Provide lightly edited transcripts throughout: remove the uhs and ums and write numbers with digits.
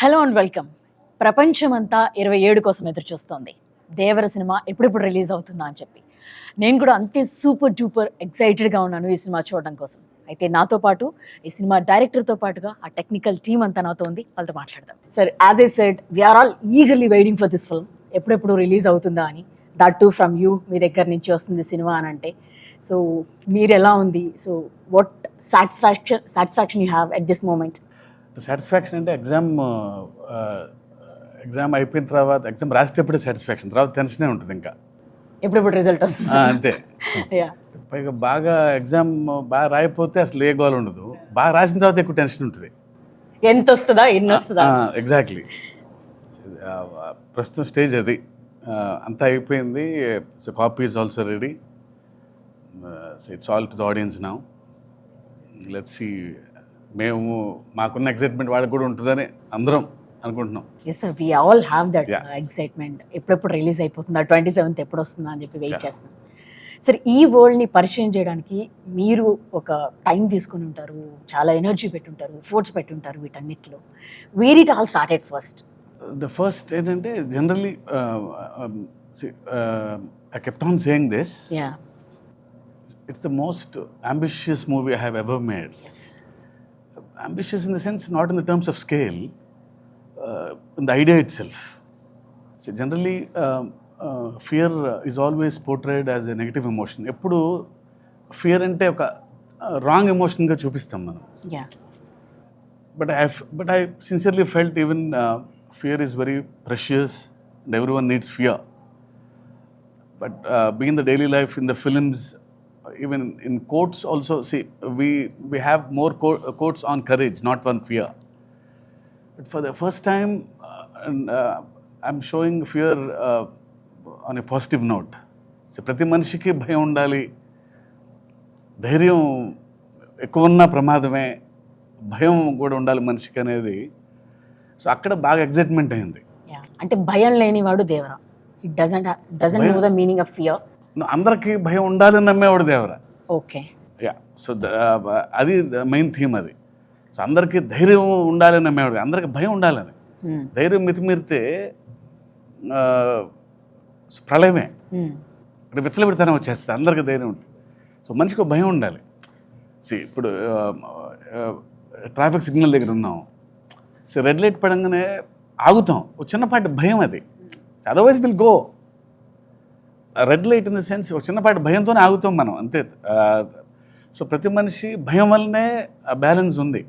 Hello and welcome. ప్రపంచమంతా 27 కోసం ఎదురు చూస్తోంది. దేవర సినిమా ఎప్పుడెప్పుడు రిలీజ్ అవుతుందా అని చెప్పి. నేను కూడా అంతే సూపర్ డూపర్ ఎక్సైటెడ్గా ఉన్నాను ఈ సినిమా చూడడం కోసం. అయితే నాతో పాటు ఈ సినిమా డైరెక్టర్తో పాటుగా ఆ టెక్నికల్ టీమ్ అంతా నాతో ఉంది. వాళ్ళతో మాట్లాడదాం. Sir, as I said, we're all eagerly waiting for this film. ఎప్పుడెప్పుడు రిలీజ్ అవుతుందా అని. దట్ టు ఫ్రమ్ యూ, మీ దగ్గర నుంచి వస్తుంది సినిమా అని అంటే. సో మీరు ఎలా ఉంది? So what satisfaction you have at this moment? Satisfaction అంటే ఎగ్జామ్ అయిపోయిన తర్వాత ఎగ్జామ్ రాసేటప్పుడే సాటిస్ఫాక్షన్, తర్వాత టెన్షనే ఉంటుంది ఇంకా ఎప్పుడెప్పుడు రిజల్ట్ వస్తుంది అంతే. పైగా బాగా ఎగ్జామ్ బాగా రాయిపోతే అసలు ఏ గోల్ ఉండదు, బాగా రాసిన తర్వాత ఎక్కువ టెన్షన్ ఉంటుంది. ఎంత వస్తుందా, ఎన్ని వస్తుందా? ఎగ్జాక్ట్లీ. ప్రస్తుతం స్టేజ్ అది. అంతా అయిపోయింది. So copy is also ready. It's all to the audience now. Let's see. మేము మాకున్న ఎక్సైట్మెంట్ వాళ్ళకి కూడా ఉంటుందని అందరం అనుకుంటున్నాం. Yes sir, we all have that excitement. ఎప్పుడెప్పుడు రిలీజ్ అయిపోతుందా, 27th ఎప్పుడు వస్తుందా అని చెప్పి వెయిట్ చేస్తున్నాం. సార్, ఈ వరల్డ్ని పరిచయం చేయడానికి మీరు ఒక టైం తీసుకుని ఉంటారు, చాలా ఎనర్జీ పెట్టుంటారు, ఎఫోర్ట్స్ పెట్టుంటారు వీటన్నిటిలో. Where it all started first? The first ఏంటంటే generally I kept on saying this, it's the most ambitious movie I have ever made. Ambitious in the sense, not in the terms of scale, in the idea itself. So generally, fear is always portrayed as a negative emotion. Eppudu fear ante oka wrong emotion ga chuppistam manam. Yeah. But I sincerely felt even fear is very precious and everyone needs fear. But being in the daily life, in the films, even in quotes also, see, we have more quotes on courage, not on fear. But for the first time, I'm showing fear on a positive note. So ప్రతి మనిషికి భయం ఉండాలి, ధైర్యం ఎక్కువ ఉన్న ప్రమాదమే, భయం కూడా ఉండాలి మనిషికి అనేది. సో అక్కడ బాగా ఎగ్జైట్మెంట్ అయింది. అంటే భయం లేనివాడు Devara. It doesn't know the meaning of fear. అందరికీ భయం ఉండాలని నమ్మేవాడు దేవరా. ఓకే. సో అది మెయిన్ థీమ్ అది. సో అందరికీ ధైర్యం ఉండాలని నమ్మేవాడు, అందరికి భయం ఉండాలని. ధైర్యం మితిమీరితే ప్రళయమే, ఇక్కడ విచ్చలవిడితనం వచ్చేస్తుంది. అందరికీ ధైర్యం ఉంటుంది. సో మనిషికి భయం ఉండాలి. ఇప్పుడు ట్రాఫిక్ సిగ్నల్ దగ్గర ఉన్నాం, సో రెడ్ లైట్ పడంగానే ఆగుతాం, ఒక చిన్నపాటి భయం అది. Otherwise will go. Red light in the sense ఒక చిన్నపాటి భయంతోనే ఆగుతాం మనం, అంతే. సో ప్రతి మనిషి భయం వల్లనే బ్యాలెన్స్ ఉంది.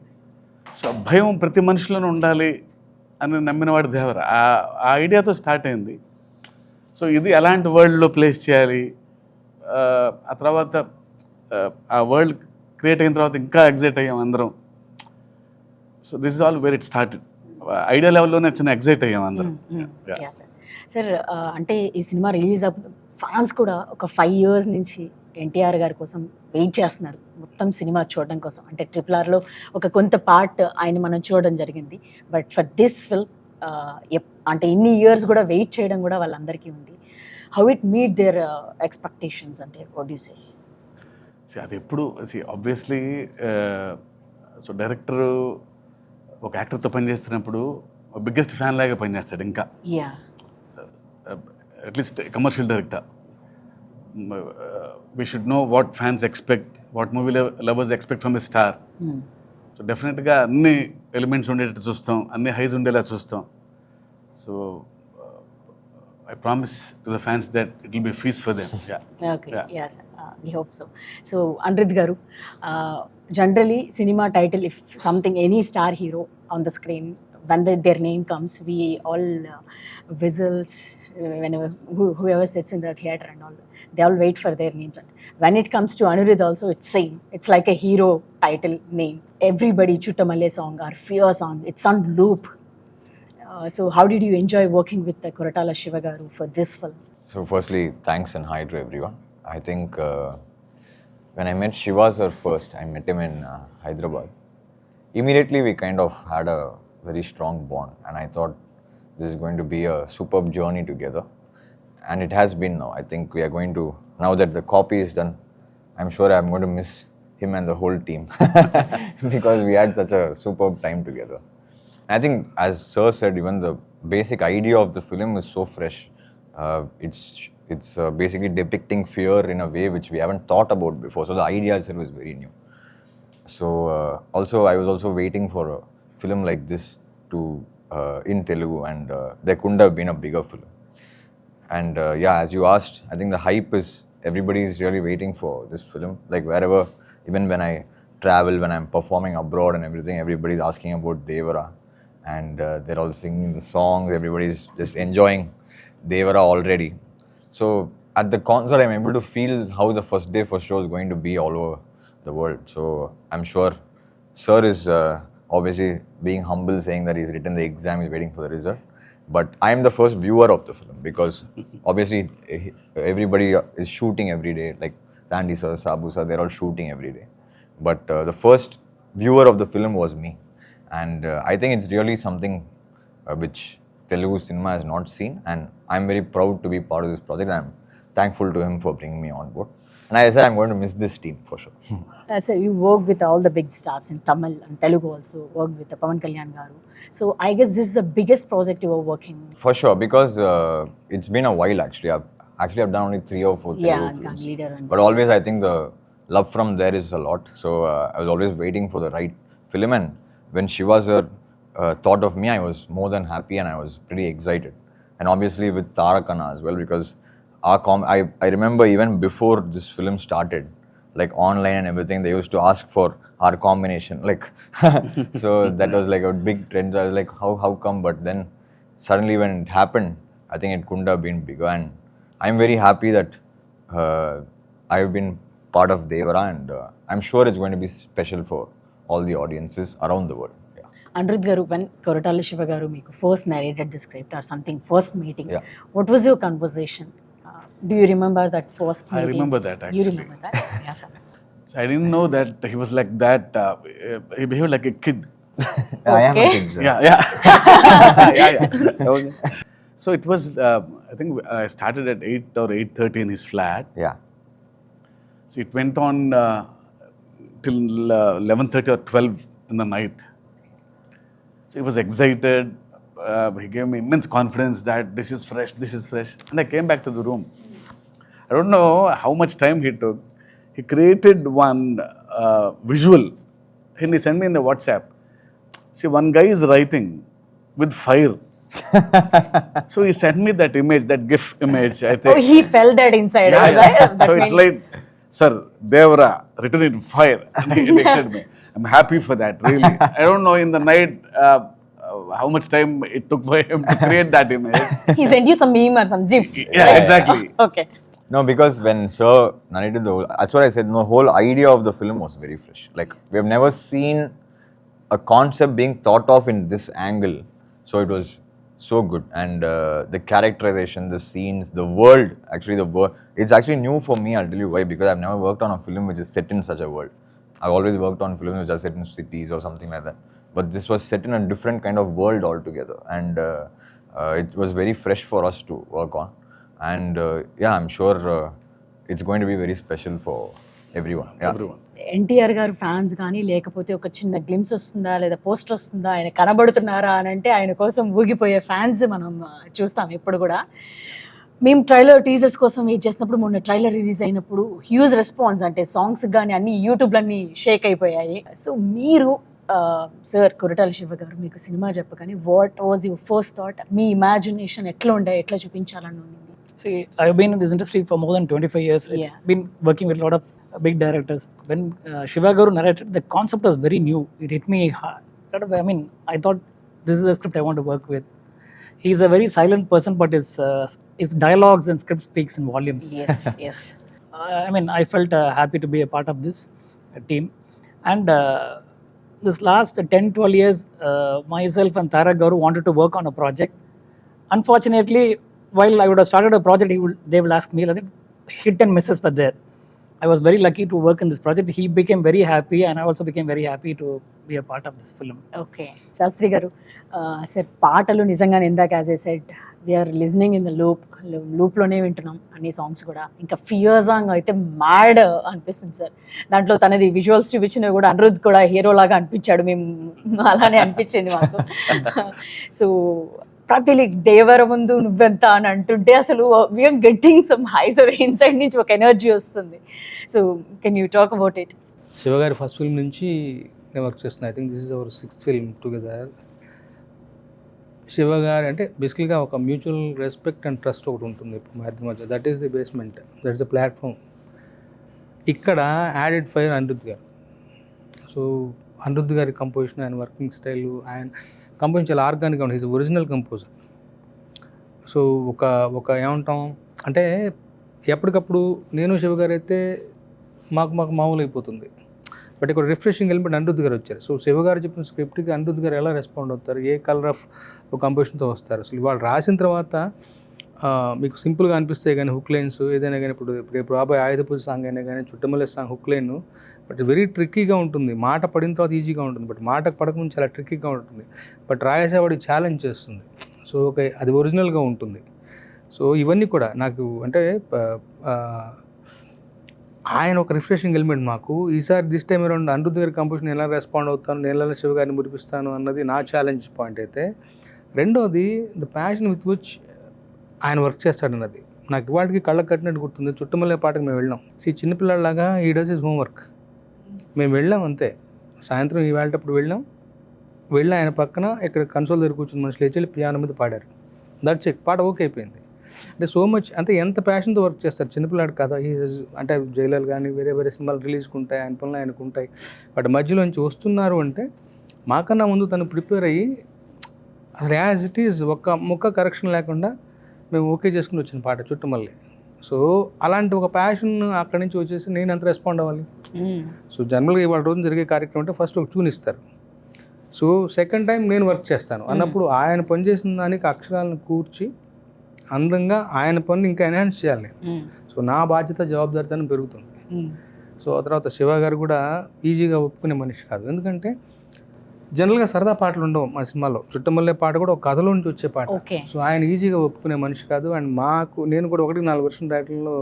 సో భయం ప్రతి మనిషిలోనే ఉండాలి అని నమ్మినవాడు దేవర. ఆ ఐడియాతో స్టార్ట్ అయింది. సో ఇది ఎలాంటి వరల్డ్లో ప్లేస్ చేయాలి, ఆ తర్వాత ఆ వరల్డ్ క్రియేట్ అయిన తర్వాత ఇంకా ఎగ్జైట్ అయ్యాం అందరం. So this is all where it started. Idea లెవెల్లోనే చిన్న ఎగ్జైట్ అయ్యాం అందరం. సార్, అంటే ఈ సినిమా రిలీజ్ ఫ్యాన్స్ కూడా ఒక 5 years నుంచి ఎన్టీఆర్ గారి కోసం వెయిట్ చేస్తున్నారు, మొత్తం సినిమా చూడడం కోసం. అంటే RRRలో ఒక కొంత పార్ట్ ఆయన మనం చూడడం జరిగింది. బట్ ఫర్ దిస్ ఫిల్మ్ అంటే ఇన్ని ఇయర్స్ కూడా వెయిట్ చేయడం కూడా వాళ్ళందరికీ ఉంది. How it meet there expectations? అంటే వాట్ యు సే? అది ఎప్పుడు ఆబ్వియస్లీ సో డైరెక్టర్ ఒక యాక్టర్తో పనిచేస్తున్నప్పుడు బిగ్గెస్ట్ ఫ్యాన్ లాగా పనిచేస్తాడు. ఇంకా at least commercial director, we should know what fans expect, what movie lovers expect from a star. So డెఫినెట్గా అన్ని ఎలిమెంట్స్ ఉండేటట్టు చూస్తాం, అన్ని హైస్ ఉండేలా చూస్తాం. So I promise to the fans that it will be a feast for them. Okay. Yes, we hope so. So Anirudh garu, generally cinema title, if something, any star hero on the screen, when their name comes, we all whistles whenever whoever sits in the theater and all, they all wait for their names. When it comes to Anirudh also, it's same. It's like a hero title name. Everybody Chuttamalle song or Fear song, it's on loop. So how did you enjoy working with the Koratala Siva garu for this film? So firstly, thanks and hi to everyone. I think when I met Shiva sir first, I met him in Hyderabad. Immediately we kind of had a very strong bond, and I thought this is going to be a superb journey together, and it has been now. I think we are going to, now that the copy is done, I'm sure I'm going to miss him and the whole team because we had such a superb time together. I think, as Sir said, even the basic idea of the film is so fresh. It's basically depicting fear in a way which we haven't thought about before. So the idea itself is very new. So also, I was also waiting for a film like this to in Telugu, and there couldn't have been a bigger film. And yeah, as you asked, I think the hype is, everybody is really waiting for this film. Like wherever, even when I travel, when I'm performing abroad and everything, everybody's asking about Devara, and they're all singing the songs. Everybody's just enjoying Devara already. So at the concert, I'm able to feel how the first day for show is going to be all over the world. So I'm sure Sir is obviously being humble, saying that he's written the exam, he's waiting for the result. But I'm the first viewer of the film, because obviously everybody is shooting every day. Like Randy sir, Sabu sir, they're all shooting every day. But the first viewer of the film was me. And I think it's really something which Telugu cinema has not seen. And I'm very proud to be part of this project. I'm thankful to him for bringing me on board. And I said I'm going to miss this team for sure. So you worked with all the big stars in Tamil and Telugu also, worked with Pavan Kalyan garu. So I guess this is the biggest project you were working. For sure, because it's been a while actually. I've done only 3 or 4 Yeah, Telugu Gang films. Leader and But always I think the love from there is a lot. So I was always waiting for the right film. And when Shiva sir thought of me, I was more than happy, and I was pretty excited. And obviously with Tarakana as well, because I remember even before this film started, like online and everything, they used to ask for our combination. Like, so that was like a big trend. I was like, how come? But then suddenly when it happened, I think it couldn't have been bigger. And I'm very happy that I've been part of Devara, and I'm sure it's going to be special for all the audiences around the world. Yeah. Anirudh garu, when Koratala Siva garu meeku first narrated the script or something, first meeting, Yeah. what was your conversation? Do you remember that first meeting? I remember that, You actually. remember that? Yeah, sir. So I didn't know that he was like that. He behaved like a kid. I am a Okay. kid, sir. Yeah. So it was, I think I started at 8 or 8:30 in his flat. Yeah. So it went on till 11:30 or 12 in the night. So he was excited. He gave me immense confidence that this is fresh. And I came back to the room. I don't know how much time he took. He created one visual, and he sent me in the WhatsApp. See, one guy is writing with fire. So he sent me that image, that GIF image, I think. Oh, he felt that inside. Yeah, right? yeah. That So it's meant- like, sir, Devara, written in fire. And he texted me. I'm happy for that, really. I don't know in the night how much time it took for him to create that image. He sent you some meme or some GIF. Yeah, exactly. Okay. No, because when Sir narrated the whole, that's what I said, the whole idea of the film was very fresh. Like, we have never seen a concept being thought of in this angle. So it was so good. And the characterization, the scenes, the world, it's actually new for me, I'll tell you why, because I've never worked on a film which is set in such a world. I've always worked on films which are set in cities or something like that. But this was set in a different kind of world altogether. And it was very fresh for us to work on. And yeah, I'm sure it's going to be very special for everyone. Yeah. Everyone. NTR గారు fans కానీ లేకపోతే ఒక చిన్న glimpse వస్తుందా లేదా poster వస్తుందా, ఆయన కనబడుతున్నారా అని అంటే ఆయన కోసం ఊగిపోయే ఫ్యాన్స్ మనం చూస్తాం ఇప్పుడు కూడా. మేము ట్రైలర్ టీజర్స్ కోసం వెయిట్ చేసినప్పుడు, మొన్న ట్రైలర్ రిలీజ్ అయినప్పుడు హ్యూజ్ రెస్పాన్స్, అంటే సాంగ్స్ కానీ అన్ని యూట్యూబ్లన్నీ షేక్ అయిపోయాయి. సో మీరు సార్ కొరటాల శివ గారు మీకు సినిమా చెప్పగానే what was your first thought? Me imagination ఎట్లా ఉండే, ఎట్లా చూపించాలని ఉంది? See, I've been in this industry for more than 25 years. It's Yeah. been working with a lot of big directors. When Shiva Garu narrated, the concept was very new. It hit me hard. I mean, I thought this is a script I want to work with. He's a very silent person, but his dialogues and script speaks in volumes. Yes, yes. I mean, I felt happy to be a part of this team. And this last 10-12 years, myself and Tarak Garu wanted to work on a project. Unfortunately, while I would have started a project, they will ask me, like, hit and misses were there. I was very lucky to work in this project. He became very happy, and I also became very happy to be a part of this film. Okay Shastri garu sir పాటలు నిజంగానే ఇందాక as a set we're listening in the లూప్లోనే వింటున్నాం అన్ని songs కూడా. ఇంకా fear song అయితే mad అనిపిస్తుంది సార్. దాంట్లో తనది విజువల్స్ చూపించినవి కూడా అనిరుద్ధ్ కూడా హీరో లాగా అనిపించాడు, మేము అలానే అనిపించింది మాకు. సో ప్రతి దేవర ముందు నువ్వెంత అని అంటుంటే అసలు we're getting some highs inside నుంచి ఒక ఎనర్జీ వస్తుంది. So can you talk about it? Shiva గారి ఫస్ట్ ఫిల్మ్ నుంచి నేను వర్క్ చేస్తున్నాను. I think this is our 6th film together. Shiva గారు అంటే బేసికల్గా ఒక మ్యూచువల్ రెస్పెక్ట్ అండ్ ట్రస్ట్ ఒకటి ఉంటుంది ఇప్పుడు మా ఇద్దరి మధ్య. That is the basement, that is the platform. ఇక్కడ యాడెడ్ ఫైర్ అనిరుద్ధ్ గారు. సో అనిరుద్ధ్ గారి కంపోజిషన్, ఆయన వర్కింగ్ స్టైల్, ఆయన కంపోజిషన్ చాలా ఆర్గానిక్గా ఉంటుంది. Is original composer. సో ఒక ఏమంటాం అంటే ఎప్పటికప్పుడు నేను శివ గారు అయితే మాకు మామూలు అయిపోతుంది. బట్ ఇక్కడ రిఫ్రెషింగ్ ఎలిమెంట్ అనిరుద్ధ్ గారు వచ్చారు. సో శివ గారు చెప్పిన స్క్రిప్ట్కి అనిరుద్ధ్ గారు ఎలా రెస్పాండ్ అవుతారు, ఏ కలర్ ఆఫ్ కంపోజిషన్తో వస్తారు. అసలు వాళ్ళు రాసిన తర్వాత మీకు సింపుల్గా అనిపిస్తాయి కానీ హుక్ లైన్స్ ఏదైనా కానీ, ఇప్పుడు రాబోయే ఆయుధ పూజ సాంగ్ అయినా కానీ, Chuttamalle song hook line but very ట్రిక్కీగా ఉంటుంది. మాట పడిన తర్వాత ఈజీగా ఉంటుంది, బట్ మాట పడకముందు చాలా ట్రిక్కీగా ఉంటుంది. బట్ రాయేసేవాడికి ఛాలెంజ్ చేస్తుంది. సో అది ఒరిజినల్గా ఉంటుంది. సో ఇవన్నీ కూడా నాకు అంటే ఆయన ఒక రిఫ్రెషింగ్ ఎలిమెంట్ మాకు. ఈసారి దిస్ టైం అరౌండ్ అనిరుద్ధ్ గారి కంపోజిషన్ ఎలా రెస్పాండ్ అవుతాను, నేను ఎలా శివ గారిని మురిపిస్తాను అన్నది నా ఛాలెంజ్ పాయింట్ అయితే. రెండోది ద ప్యాషన్ విత్ విచ్ ఆయన వర్క్ చేస్తాడన్నది నాకు ఇవాటికి కళ్ళకు కట్టినట్టు గుర్తుంది. చుట్టమల్లే పాటకు మేము వెళ్ళాం. చిన్నపిల్లలాగా ఈ డస్ హిస్ హోంవర్క్. మేము వెళ్ళాం అంతే. సాయంత్రం ఈ వెళ్ళేటప్పుడు వెళ్ళి ఆయన పక్కన ఇక్కడ కన్సోల్ దగ్గర కూర్చుని మనుషులు లేచి పియానో మీద పాడారు. That's it. పాట ఓకే అయిపోయింది. అంటే సో మచ్ అంటే ఎంత ప్యాషన్తో వర్క్ చేస్తారు. చిన్నపిల్లాడు కదా, అంటే జైలర్ కానీ వేరే సినిమాలు రిలీజ్కి ఉంటాయి, ఆయన పనులు ఆయనకు ఉంటాయి. బట్ మధ్యలోంచి వస్తున్నారు అంటే మాకన్నా ముందు తను ప్రిపేర్ అయ్యి అసలు యాజ్ ఇట్ ఈజ్ ఒక్క ముక్క కరెక్షన్ లేకుండా మేము ఓకే చేసుకుని వచ్చిన పాట చుట్టమల్లి. సో అలాంటి ఒక ప్యాషన్ అక్కడి నుంచి వచ్చేసి నేను ఎంత రెస్పాండ్ అవ్వాలి. సో జనరల్గా ఇవాళ రోజు జరిగే కార్యక్రమం అంటే ఫస్ట్ ఒక ట్యూన్ ఇస్తారు. సో సెకండ్ టైం నేను వర్క్ చేస్తాను అన్నప్పుడు ఆయన పనిచేసిన దానికి అక్షరాలను కూర్చి అందంగా ఆయన పని ఇంకా ఎన్హాన్స్ చేయాలి. సో నా బాధ్యత జవాబుదారితనం పెరుగుతుంది. సో ఆ తర్వాత శివ గారు కూడా ఈజీగా ఒప్పుకునే మనిషి కాదు. ఎందుకంటే జనరల్గా సరదా పాటలు ఉండవు మా సినిమాలో. చుట్టమల్లే పాట కూడా ఒక కథలో నుంచి వచ్చే పాట. సో ఆయన ఈజీగా ఒప్పుకునే మనిషి కాదు. అండ్ నేను కూడా 1-4 వర్షం టైటిల్లో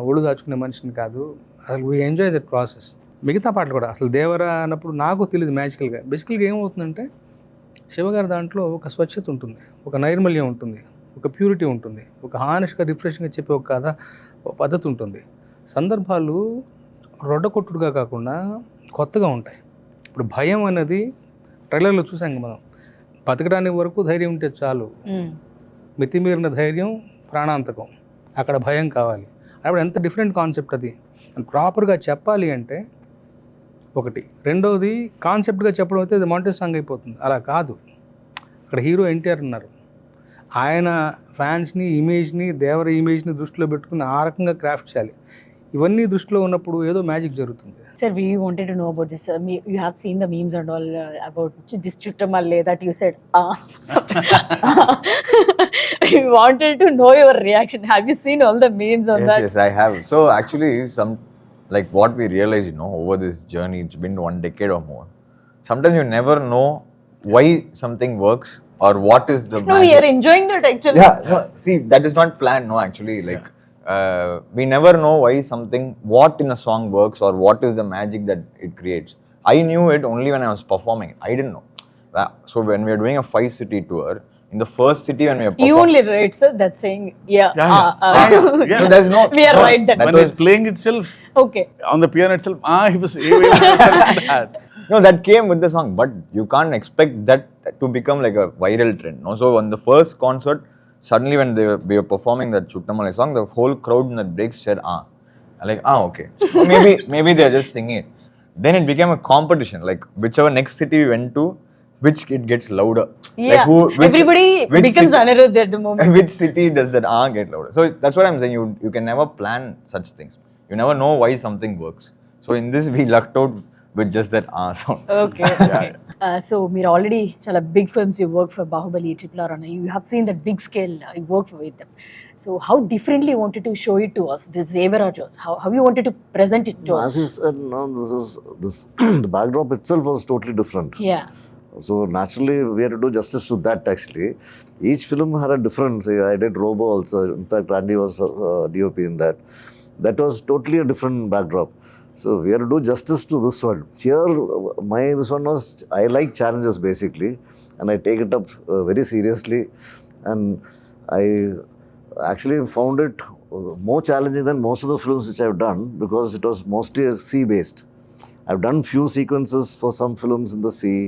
ఒళ్ళు దాచుకునే మనిషిని కాదు. అసలు వీ ఎంజాయ్ దట్ ప్రాసెస్. మిగతా పాటలు కూడా అసలు దేవరా అన్నప్పుడు నాకు తెలియదు మ్యాజికల్గా. బేసికల్గా ఏమవుతుందంటే శివగారి దాంట్లో ఒక స్వచ్ఛత ఉంటుంది, ఒక నైర్మల్యం ఉంటుంది, ఒక ప్యూరిటీ ఉంటుంది, ఒక హానెస్ట్గా రిఫ్రెషింగ్గా చెప్పే ఒక కథ, ఒక పద్ధతి ఉంటుంది. సందర్భాలు రొడ్డకొట్టుడుగా కాకుండా కొత్తగా ఉంటాయి. ఇప్పుడు భయం అనేది ట్రైలర్లో చూసాం మనం. బతకడానికి వరకు ధైర్యం ఉంటే చాలు, మితిమీరిన ధైర్యం ప్రాణాంతకం, అక్కడ భయం కావాలి. అప్పుడు ఎంత డిఫరెంట్ కాన్సెప్ట్ అది. ప్రాపర్గా చెప్పాలి అంటే ఒకటి. రెండవది కాన్సెప్ట్గా చెప్పడం అయితే అది మాంటేజ్ సాంగ్ అయిపోతుంది. అలా కాదు. అక్కడ హీరో NTR ఉన్నారు. ఆయన ఫ్యాన్స్ని, ఇమేజ్ని, దేవర ఇమేజ్ని దృష్టిలో పెట్టుకుని ఆ రకంగా క్రాఫ్ట్ చేయాలి. ఇవన్నీ దృష్టిలో ఉన్నప్పుడు ఏదో మ్యాజిక్ జరుగుతుంది. Sir, we wanted to know about this. You have seen the memes and all about this Chuttamalle that you said. We wanted to know your reaction. Have you seen all the memes on that? Yes, I have. So actually, like what we realize, over this journey, it's been 1 decade or more. Sometimes you never know why something works or what is the magic. No, we are enjoying that actually. Yeah, no, see, that is not planned, no, actually. Like, we never know why what in a song works or what is the magic that it creates. I knew it only when I was performing. I didn't know. So when we are doing a 5-city tour, in the first city when we are performing... You only right, sir, that's saying, yeah. So there's no... We are right then. When he's playing itself, Okay. on the piano itself, he was like that. No, that came with the song, but you can't expect that to become like a viral trend. No? So on the first concert, suddenly when we were performing that Chuttamalle song, the whole crowd in that break said, like, okay. So maybe they're just singing it. Then it became a competition, like whichever next city we went to, which it gets louder. Yeah, like everybody becomes Anirudh at the moment. Which city does that get louder? So that's what I'm saying, you can never plan such things. You never know why something works. So in this we lucked out with just that sound. Okay so మీరు already చాలా big films you work for Baahubali RRR and you have seen that big scale you work with them. So how differently you wanted to show it to us, this Devara shows? How you wanted to present it to As us? you said, no, this the backdrop itself was totally different. Yeah. So naturally, we had to do justice to that actually. Each film had a difference. I did Robo also. In fact, Andy was DOP in that. That was totally a different backdrop. So we had to do justice to this one. Here, this one was, I like challenges basically, and I take it up very seriously. And I actually found it more challenging than most of the films which I've done because it was mostly sea-based. I've done few sequences for some films in the sea,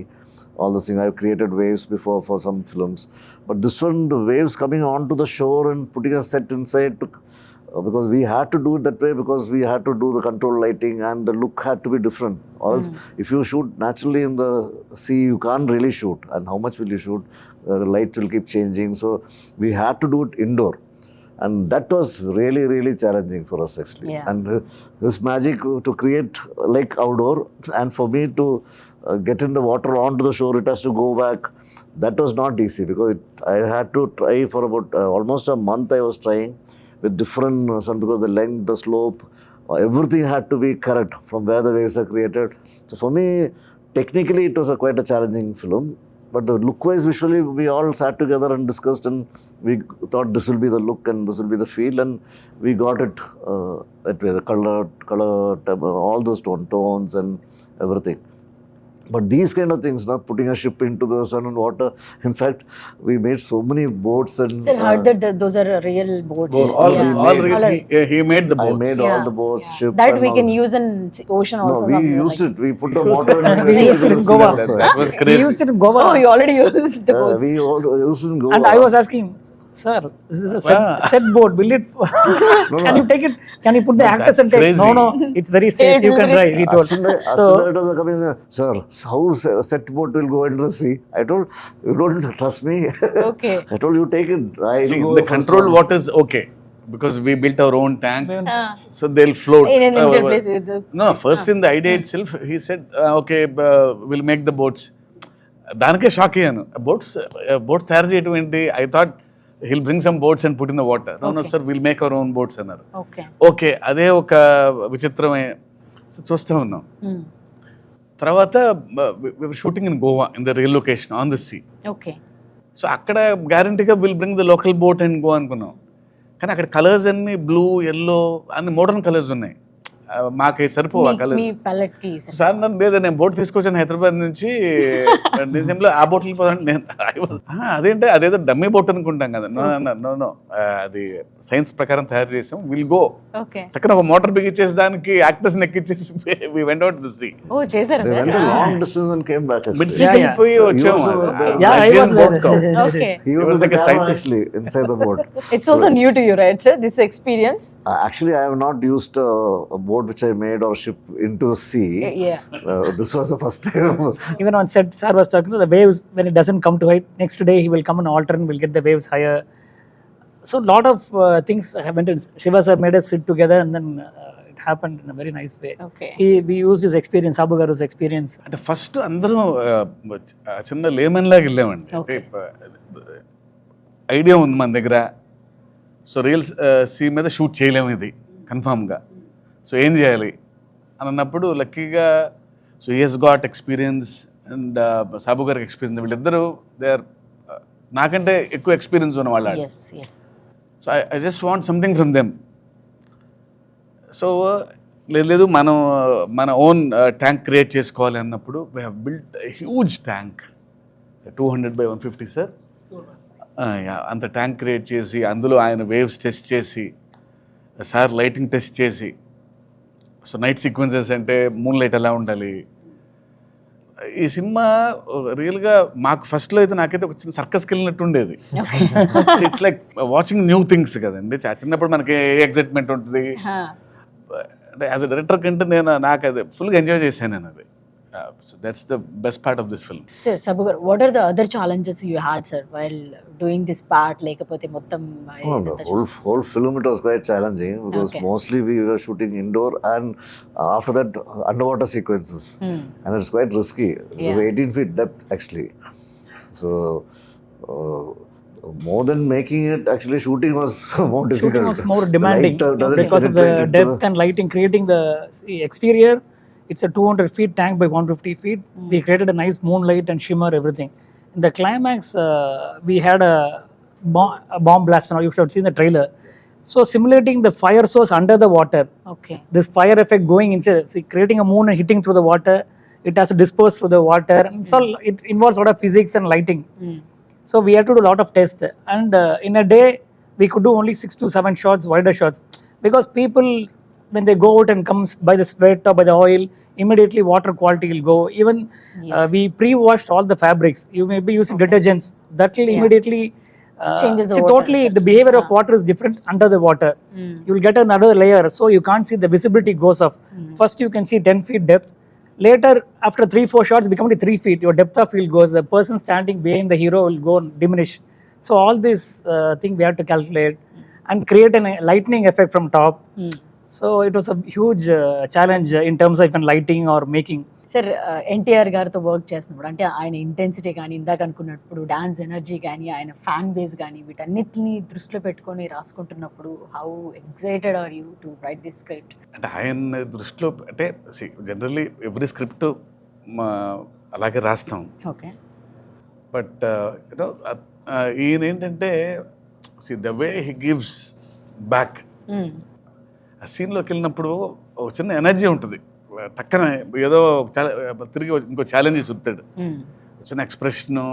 all this thing. I've created waves before for some films. But this one, the waves coming onto the shore and putting a set inside because we had to do it that way because we had to do the control lighting and the look had to be different. Or else, if you shoot naturally in the sea, you can't really shoot. And how much will you shoot? The light will keep changing. So we had to do it indoor. And that was really, really challenging for us actually. Yeah. And this magic to create like outdoor and for me to get in the water onto the shore, it has to go back. That was not easy because I had to try for about almost a month I was trying with different sun because the length, the slope, everything had to be correct from where the waves are created. So for me, technically it was quite a challenging film. But the look-wise, visually, we all sat together and discussed and we thought this will be the look and this will be the feel and we got it that way, the color, all those tones and everything. But these kind of things, not putting a ship into the sun and water. In fact, we made so many boats and... Sir, heard that those are real boats. All Yeah. he made the I boats. made all the boats, ship That and we all can this. use in ocean also. No, we somewhere, used like- it. We put the motor and We used it in Goa. That was We crazy. used it in Goa. Oh, you already used the boats. We all used it in Goa. And I was asking, sir, this is a set boat. Will it? Can you take it? Can you put the actors that's and take? crazy. No, it's very safe. It You will can be drive. He told. As soon as it was coming, sir, how set boat will go into the sea? I told, you don't trust me. Okay. I told you take it. I See, go the first controlled one. water is okay because we built our own tank, Ah. so they'll float. In an Indian place with the... No, first in the idea itself, he said, okay, we'll make the boats. దానికే shock అయ్యాను boats తయారు చేయడం ఏంటి I thought he'll bring some boats and put in the water no sir will make our own boats అన్నారు Okay. Okay అదే ఒక విచిత్రమైన చూస్తూ ఉన్నాం తర్వాత shooting in Goa in the real location on the sea Okay. So అక్కడ గ్యారంటీగా will bring the local boat and go అనుకున్నాం కానీ అక్కడ కలర్స్ అన్ని బ్లూ ఎల్లో అన్ని మోడర్న్ కలర్స్ ఉన్నాయి మాకు సరిపోవు ఆ మీ కలర్స్ palette కి sir. సార్ నన్ను లేదా నేను బోట్ తీసుకొచ్చాను హైదరాబాద్ నుంచి డిసెంబర్లో ఆ బోట్లు పోదండి నేను అదేంటే అదేదో డమ్మీ బోట్ అనుకుంటాం కదా నో అది సైన్స్ ప్రకారం తయారు చేసాం విల్ గో Okay. టక్కన ఒక మోటార్ బిగించేసి దానికి యాక్టర్స్ ఎక్కించేసి we went out to sea Oh, చేశారా They sir? went a long distance and came back. Mid Actually. See Yeah, yeah. పోయి వచ్చాము also were there. Yeah, I was boat cow. Okay. He was was in the like a camera scientist. actually inside the boat. It's also new to you, right, sir? This experience? Actually, I have not used a boat which I made or ship into the sea. Yeah. This was the first time. Even on set, sir was talking to the waves when it doesn't come to height. Next day, he will come and alter and we'll get the waves higher. So, lot of things happened. Shiva sir made us sit together and then it happened in a very nice way. Okay. We used his experience, Sabu Garu's experience. అంటే first అందరం చిన్న lemon లాగా వెళ్ళామండి అంటే idea ఉంది మన దగ్గర so real sea మీద షూట్ చేయలేము ఇది కన్ఫామ్గా సో ఏం చేయాలి అని అన్నప్పుడు లక్కీగా so he's got experience and Sabu గారికి ఎక్స్పీరియన్స్ వీళ్ళిద్దరూ దే ఆర్ నాకంటే ఎక్కువ ఎక్స్పీరియన్స్ ఉన్న వాళ్ళు Yes, yes. So I just want something from them so లేదు మన ఓన్ ట్యాంక్ క్రియేట్ చేసుకోవాలి అన్నప్పుడు we have built huge tank 200x150 sir అంత ట్యాంక్ క్రియేట్ చేసి అందులో ఆయన వేవ్స్ టెస్ట్ చేసి సార్ లైటింగ్ టెస్ట్ చేసి సో నైట్ సీక్వెన్సెస్ అంటే మూన్ లైట్ ఎలా ఉండాలి ఈ సినిమా రియల్గా మాకు ఫస్ట్లో అయితే నాకైతే ఒక చిన్న సర్కస్కి వెళ్ళినట్టు ఉండేది it's like watching new things కదండి చిన్నప్పుడు మనకి ఏ ఎగ్జైట్మెంట్ ఉంటుంది Huh. అంటే యాజ్ అ డైరెక్టర్ కంటే నాకు అది ఫుల్గా ఎంజాయ్ చేశాను నేను అది So that's the best part of this film. Sir, Sabu garu, what are the other challenges you had, sir, while doing this part? లేకపోతే మొత్తం Oh, the whole film it was quite challenging because Okay. mostly we were shooting indoor and after that underwater sequences, and it's quite risky. It was Yeah. 18 feet depth actually, so uh, more than making it, actually shooting was more difficult. Shooting was more demanding The light, doesn't because of the penetrate into depth and lighting. Creating the exterior, it's a 200 feet tank by 150 feet. We created a nice moonlight and shimmer, everything. In the climax, we had a bomb blast. Now you should have seen the trailer. So simulating the fire source under the water, Okay. this fire effect going inside, see, creating a moon and hitting through the water, it has to disperse through the water. And so it involves a lot of physics and lighting. So we had to do a lot of tests, and in a day we could do only 6 to 7 shots, wider shots, because people, when they go out and comes by the sweat or by the oil, immediately water quality will go. Even we pre-washed all the fabrics. You may be using detergents that will immediately Changes the see, water totally effect. the behavior of water is different under the water. You will get another layer, so you can't see, the visibility goes off. First you can see 10 feet depth. Later, after 3-4 shots, become only 3 feet. Your depth of field goes. The person standing behind the hero will go and diminish. So all this thing we have to calculate and create a lightning effect from top. So it was a huge challenge in terms of even lighting or making. Sir NTR గారితో work చేస్తున్నప్పుడు అంటే ఆయన intensity కానీ ఇందాక అనుకున్నప్పుడు dance energy కానీ ఆయన fan base కానీ వీటన్నిటిని దృష్టిలో పెట్టుకొని రాసుకుంటున్నప్పుడు how excited are you to write this script? అంటే ఆయన దృష్టిలో అంటే జనరల్లీ ఎవ్రీ స్క్రిప్ట్ అలాగే రాస్తాం, ఓకే. బట్ యూనో ఈయన ఏంటంటే the way he gives back. ఆ సీన్లోకి వెళ్ళినప్పుడు ఒక చిన్న ఎనర్జీ ఉంటుంది, టక్కన ఏదో తిరిగి ఇంకో ఛాలెంజ్ చూస్తాడు, చిన్న ఎక్స్ప్రెషను,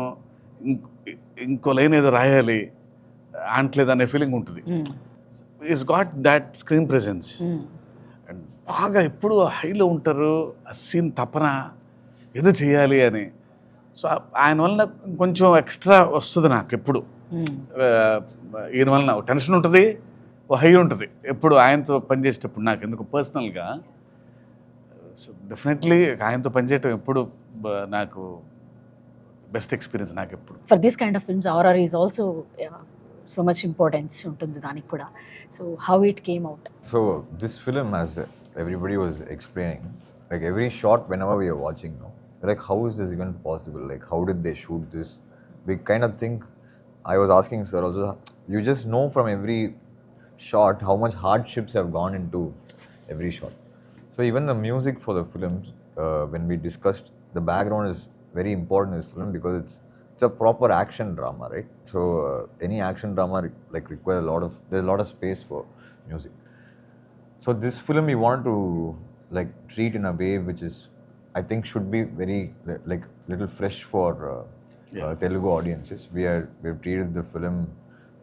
ఇంకో లైన్ ఏదో రాయాలి అంటలేదు అనే ఫీలింగ్ ఉంటుంది. Is got that screen presence and బాగా ఎప్పుడు హైలో ఉంటారు, ఆ సీన్ తపన ఏదో చేయాలి అని. సో ఆయన వలన కొంచెం ఎక్స్ట్రా వస్తుంది నాకు ఎప్పుడు. ఈయన వలన టెన్షన్ ఉంటుంది, ఓ హై ఉంటుంది ఎప్పుడు ఆయనతో పనిచేసేటప్పుడు నాకు ఎందుకు పర్సనల్గా. సో డెఫినెట్లీ ఆయనతో పనిచేయటం ఎప్పుడు నాకు బెస్ట్ ఎక్స్పీరియన్స్ నాకు ఎప్పుడు. For this kind of films RR is also so much importance ఉంటుంది దానికి కూడా. So how it came out? So this film, as everybody was explaining, like every shot whenever we are watching now, like how is this even possible? Like how did they shoot this? We kind of think, I was asking sir also, you just know from every shot how much hardships have gone into every shot. So even the music for the films, when we discussed, the background is very important in this film because it's a proper action drama, right? So any action drama like requires there's a lot of space for music. So this film we want to like treat in a way which is, I think, should be very like little fresh for Telugu audiences. We've treated the film,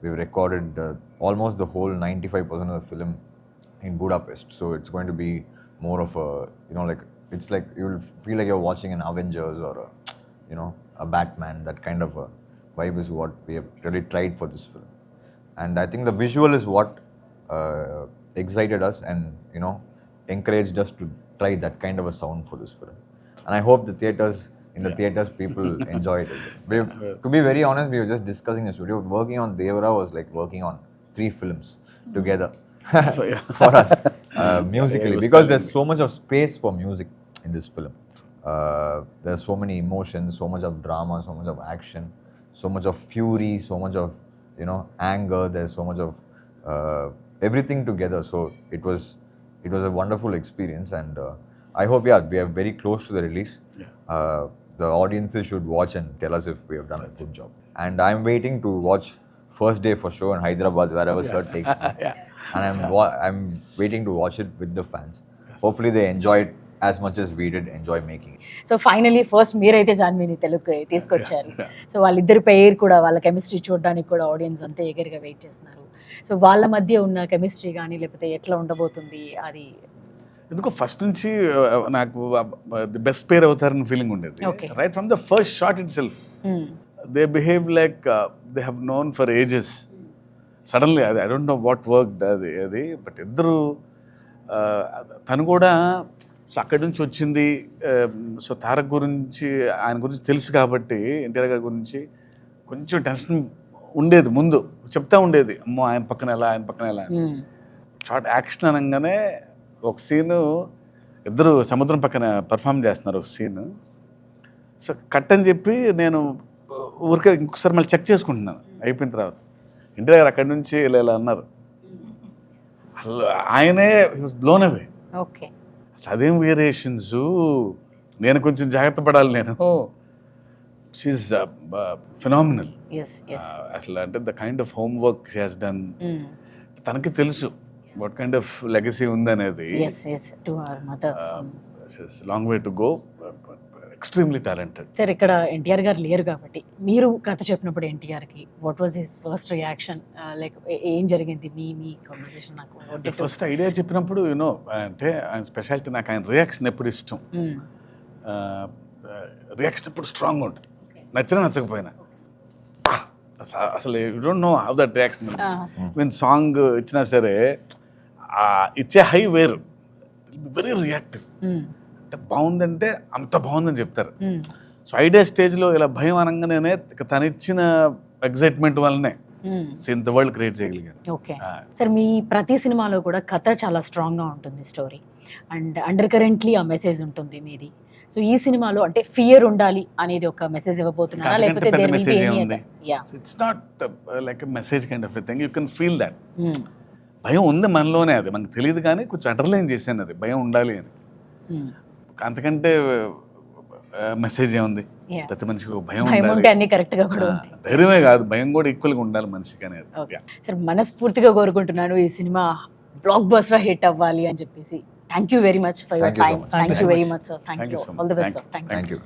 we've recorded almost the whole 95% of the film in Budapest. So it's going to be more of a, like it's like you'll feel like you're watching an Avengers or a Batman. That kind of a vibe is what we have really tried for this film. And I think the visual is what excited us and encouraged us to try that kind of a sound for this film. And I hope the theaters people enjoyed it. To be very honest, we were just discussing the studio. Working on Devara was like working on 3 films together. So, yeah. For us musically, because there's so much of space for music in this film. There's so many emotions, so much of drama, so much of action, so much of fury, so much of anger. There's so much of everything together. So it was a wonderful experience, and I hope we are very close to the release. The audiences should watch and tell us if we have done a good job. And I'm waiting to watch first day for show in Hyderabad, wherever sir takes me. And I'm waiting to watch it with the fans. Hopefully they enjoy it as much as we did enjoy making it. So finally first మీరైతే జాన్వీని తెలుగుకి తీసుకొచ్చారు. So వాళ్ళిద్దరి పేరు కూడా, వాళ్ళ chemistry చూడడానికి కూడా audience అంతా ఎగర్గా వెయిట్ చేస్తున్నారు. సో వాళ్ళ మధ్య ఉన్న కెమిస్ట్రీ కానీ లేకపోతే ఎట్లా ఉండబోతుంది అది ఎందుకో ఫస్ట్ నుంచి నాకు ది బెస్ట్ పేర్ అవుతారని ఫీలింగ్ ఉండేది. Right from the first shot itself they behave like they have known for ages. Suddenly అది I don't know what work అది బట్ ఇద్దరు తను కూడా సో అక్కడి నుంచి వచ్చింది. సో తారక్ గురించి, ఆయన గురించి తెలుసు కాబట్టి, ఎన్టీఆర్ గారి గురించి కొంచెం టెన్షన్ ఉండేది. ముందు చెప్తా ఉండేది, అమ్మో ఆయన పక్కన ఎలా, ఆయన పక్కన ఎలా. షార్ట్ యాక్షన్ అనగానే ఒక సీను ఇద్దరు సముద్రం పక్కన పర్ఫామ్ చేస్తున్నారు ఒక సీన్. సో కట్ అని చెప్పి నేను ఊరికే ఇంకొకసారి మళ్ళీ చెక్ చేసుకుంటున్నాను అయిపోయిన తర్వాత. ఎన్టీఆర్ గారు అక్కడి నుంచి ఇలా ఇలా అన్నారు. అసలు ఆయనే వాజ్ బ్లోన్ అవే. ఓకే. అసలు అదేం వేరియేషన్స్, నేను కొంచెం జాగ్రత్త పడాలి. నేను షీఈస్ ఫినామినల్. అసలు అంటే the kind of home work she has done. తనకి తెలుసు వాట్ కైండ్ ఆఫ్ లెగసీ ఉందనేది. Long way to go. Extremely talented. Sir ఇక్కడ ఎన్టీఆర్ గారు లేరు కాబట్టి మీరు కథ చెప్పినప్పుడు ఎన్టీఆర్కి what was his first reaction, like ఏం జరిగింది మీ కాన్వర్సేషన్? నాకు ఫస్ట్ ఐడియా చెప్పినప్పుడు యూనో అంటే ఆయన స్పెషాలిటీ, నాకు ఆయన రియాక్షన్ ఎప్పుడు ఇష్టం. రియాక్షన్ ఎప్పుడు స్ట్రాంగ్ ఉంటుంది, నచ్చినా నచ్చకపోయినా. అసలు you don't know how that reaction. Mean song ఇచ్చినా సరే ఇచ్చే హై వేరు, వెరీ రియాక్టివ్. అంటే బాగుందంటే అంత బాగుందని చెప్తారు. సో ఐడియా స్టేజ్లో ఇలా భయం అనగానే తను ఇచ్చిన ఎగ్జైట్మెంట్ వల్లనే ఇంత వరల్డ్ క్రియేట్ చేయగలిగాను. ఓకే సార్, మీ ప్రతి సినిమాలో కూడా కథ చాలా స్ట్రాంగ్గా ఉంటుంది, స్టోరీ అండ్ అండర్ కరెంట్లీ ఆ మెసేజ్ ఉంటుంది మీది. సో ఈ సినిమాలో అంటే ఫియర్ ఉండాలి అనేది ఒక మెసేజ్ ఇవ్వబోతున్నారా, లేకపోతే it's not like message kind of thing, you can feel that. భయం ఉంది మనలోనే, అది మనకు తెలియదు కానీ కొంచెం అండర్లైన్ చేశాను అది భయం ఉండాలి అని. అంతకంటే మెసేజ్ ఏముంది? ప్రతి మనిషికి భయం ఉంటే అన్ని కరెక్ట్ గా కూడా ఉంది. ధైర్యమే కాదు, భయం కూడా ఈక్వల్ గా ఉండాలి మనిషికి అనేది. సార్ మనస్ఫూర్తిగా కోరుకుంటున్నాను ఈ సినిమా బ్లాక్ బస్టర్ హిట్ అవ్వాలి అని చెప్పేసి. Thank you very much for your time. Thank you very much sir. Thank you. All the best sir. Thank you.